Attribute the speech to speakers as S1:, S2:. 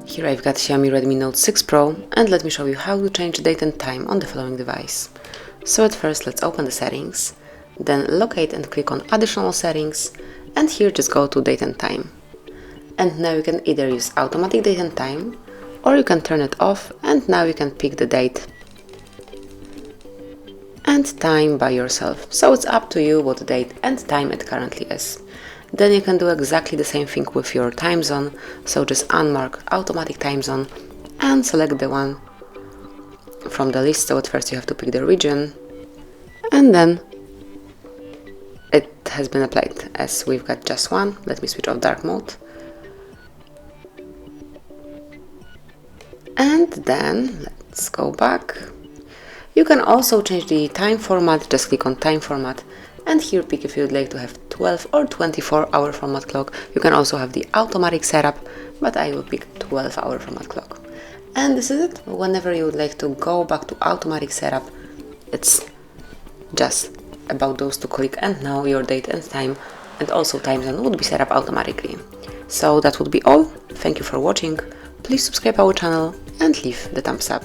S1: Here I've got Xiaomi Redmi Note 6 Pro, and let me show you how to change date and time on the following device. So at first let's open the settings, then locate and click on additional settings, and here just go to date and time. And now you can either use automatic date and time, or you can turn it off, and now you can pick the date and time by yourself. So it's up to you what date and time it currently is. Then you can do exactly the same thing with your time zone, so just unmark automatic time zone and select the one from the list. So at first you have to pick the region, and then it has been applied as we've got just one. Let me switch off dark mode. And then let's go back. You can also change the time format, just click on time format, and here pick if you'd like to have 12 or 24-hour format clock. You can also have the automatic setup, but I will pick 12-hour format clock. And this is it. Whenever you would like to go back to automatic setup, it's just about those to click, and now your date and time and also time zone would be set up automatically. So that would be all. Thank you for watching. Please subscribe our channel and leave the thumbs up.